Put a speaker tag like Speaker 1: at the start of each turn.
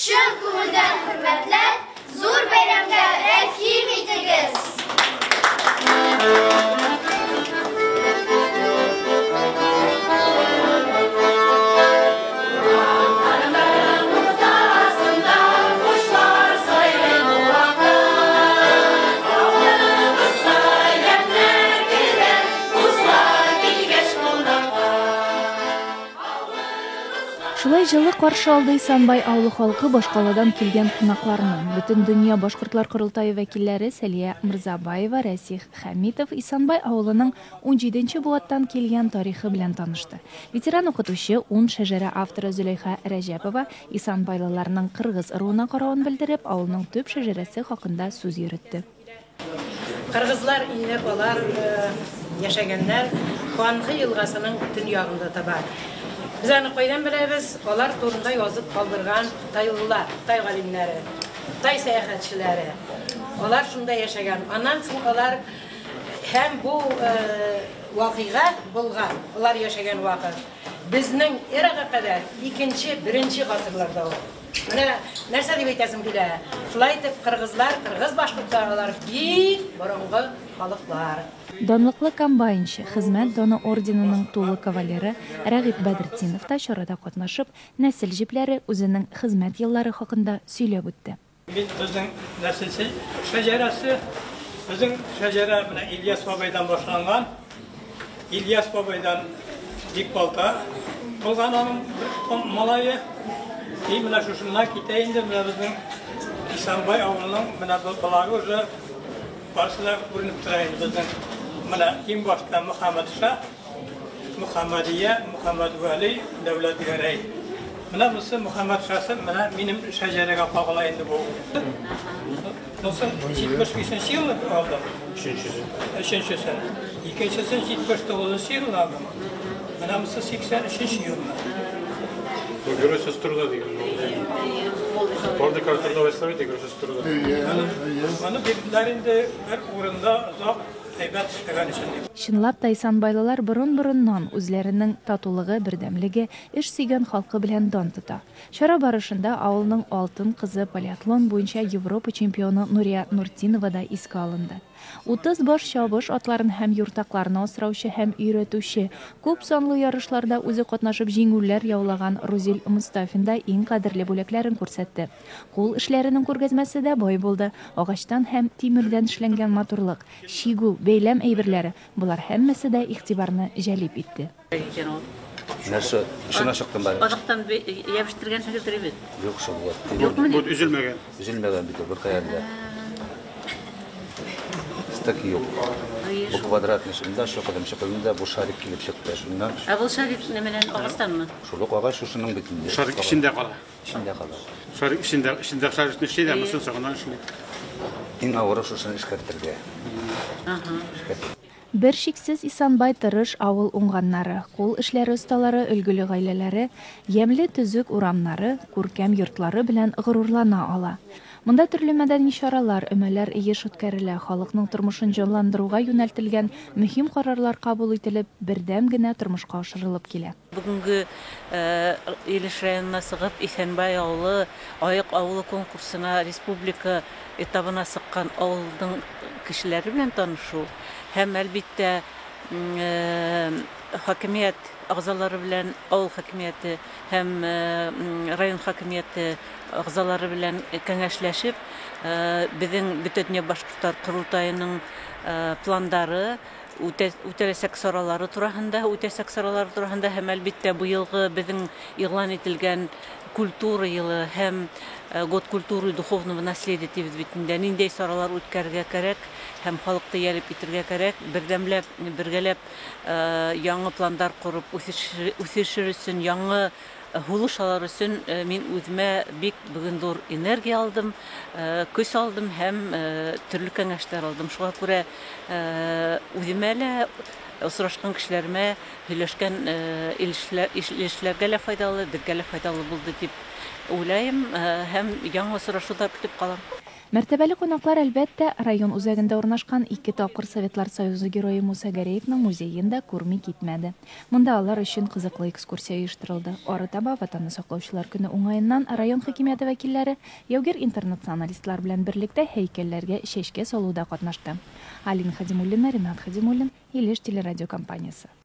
Speaker 1: Шын күңелдән хөрмәтләр, зур бәйрәмгә рәхим итегез.
Speaker 2: Шулай жылы каршы алды Исанбай авылы халкы башкаладан килгән кунакларны. Бөтен дөнья башкортлар курултайы вәкилләре Сәлия Мирзабаева, Рәсих Хәмитов Исанбай авылының 17нче буаттан килгән тарихы белән танышты. Ветеран укытучы, 10 шәҗәрә авторы Зөләйха Рәҗәпова Исанбайлыларның кыргыз ыруына каравын белдереп, авылның төп шәҗәрәсе хакында сүз йөртте.
Speaker 3: Кыргызлар инде алар яшәгәннәр Хуанхы елгасының төньягында таба. Biz аны кайдан беләбез? Алар турында язып калдырган тайлылар, тай галимнәре, тай сәяхәтчеләре. Алар шунда яшәгән. Аннан соң алар һәм бу вакыйга булган. Алар яшәгән вакыт безнең эрага кадәр 2-1 гасырларда ул. Менә нәрсә дип әйтәсем килә? Шулай итеп кыргызлар, кыргыз башкортлар алар бик борынгы халыклар.
Speaker 2: Данлыклы комбайнчы, хезмәт даны орденының тулы кавалеры Рәгыйп Бәдретдинов та чарада катнашып, нәсел җипләре үзенең хезмәт еллары хакында сөйләп үтте.
Speaker 4: Безнең нәселсе шәҗәрәсе, безнең шәҗәрә менә Ильяс бабайдан башланган. Ильяс бабайдан Дикбалта булган аның малае. И менә шушыннан китә инде менә безнең Исанбай авылының менә балары уже барсына күренеп тора инде безнең. Менә иң башта Мөхәммәд Ша, Мөхәммәдия, Мөхәммәд Вәли, Дәүләт Гәрәй. Менә бусы Мөхәммәд Шасы менә минем шәҗәрәгә кагыла инде бу. Бусы 75 елны алды. 3-нчесе. Икенчесе 79 елны алды. Менә бусы 83 елны.
Speaker 5: Görüyorsunuz turda diyor. Orada kartlarda vesaire görüyorsunuz turda.
Speaker 4: Аны бирләрендә бер урында озак әйбәт эшләгән өчен.
Speaker 2: Чынлап та Исанбайлылар борын-борыннан үзләренең татулыгы, бердәмлеге, эш сөйгән халкы белән дан тота. Чара барышында авылның алтын кызы полиатлон буенча Европа чемпионы Нурия Нуртинова да искә алынды. 30 баш чабыш атларын һәм юртакларны асраучы һәм өйрәтүче, күп санлы ярышларда үзе катнашып җиңүләр яулаган Рузил Мустафин да иң кадерле бүләкләрен күрсәтте. Кул эшләренең күргәзмәсе дә бай булды. Агачтан һәм тимердән эшләнгән матурлык, чигү, бәйләм әйберләре, булар һәммәсе дә игътибарны җәлеп итте.
Speaker 6: Нәрсә, ишенә чыктым бар.
Speaker 3: Азыктан ябыштырган шәкертләр бит.
Speaker 6: Юк, шул булды.
Speaker 5: Bu üzülmegen.
Speaker 6: Üzülмәгән бит бер каярда. Стак юк. Бу квадратный шунда шокыдым, шокыдымда бу шарик килеп чыкты шуннан.
Speaker 3: Ә бу шарик неменән Агастанмы?
Speaker 6: Шул агач шушының битендә.
Speaker 5: Şarkı içinde kala.
Speaker 6: Içində кала.
Speaker 5: Şarkı içinde şarkı şeyler misin sakınan şimdi?
Speaker 6: Иң авыры шушыны эшкәртергә.
Speaker 2: Бер шиксез Исанбай тырыш авыл уңганнары, кул эшләре осталары, өлгеле гаиләләре, ямьле төзек урамнары, күркәм йортлары белән горурлана ала. Монда төрле мәдәни чаралар, өмәләр еш үткәрелә, халыкның тормышын җанландыруга юнәлтелгән мөһим карарлар кабул ителеп, бердәм генә тормышка ашырылып килә.
Speaker 3: Бүгенге Илеш районына сыгып Исанбай авылы аяк авылы конкурсына республика этабына сыккан авылның кешеләре белән танышу һәм әлбиттә хакимият агзалары белән авыл хакимияте һәм район хакимияте агзалары белән кәңәшләшеп безнең Бөтендөнья башкортлар курултайының пландары үтәсәк саралары турасында һәм әлбиттә бу елгы безнең игълан ителгән культура елы һәм год культуры и духовного наследия битендә нинди саралар үткәрергә кирәк һәм халыкты ялеп итәргә кирәк, бердәмләп, бергәләп яңа пландар курып үсеш өчен, яңа хулышалар өчен мин үземә бик бүген зур энергия алдым, көч алдым һәм төрле кәңәшләр алдым. Шуңа күрә үземә лә осрашкан кешеләрмә һөйләшкән илешләргә лә файдалы, безгә лә файдалы булды дип уйлайм һәм яңа осрашулар көтеп калам.
Speaker 2: Мәртәбәле кунаклар әлбәттә район үзәгендә урнашкан 2 тапкыр Советлар Союзы герое Муса Гәрәевның музеенда күрми китмәде. Монда алар өчен кызыклы экскурсия оештырылды. Арытаба Ватанны саклаучылар көне уңаеннан район хакимияте вәкилләре яугир интернационалистлар белән берлектә һәйкәлләргә чәчкә салуда катнашты. Алина Хадимуллина, Ринат Хадимуллин, Илеш телерадиокомпаниясе.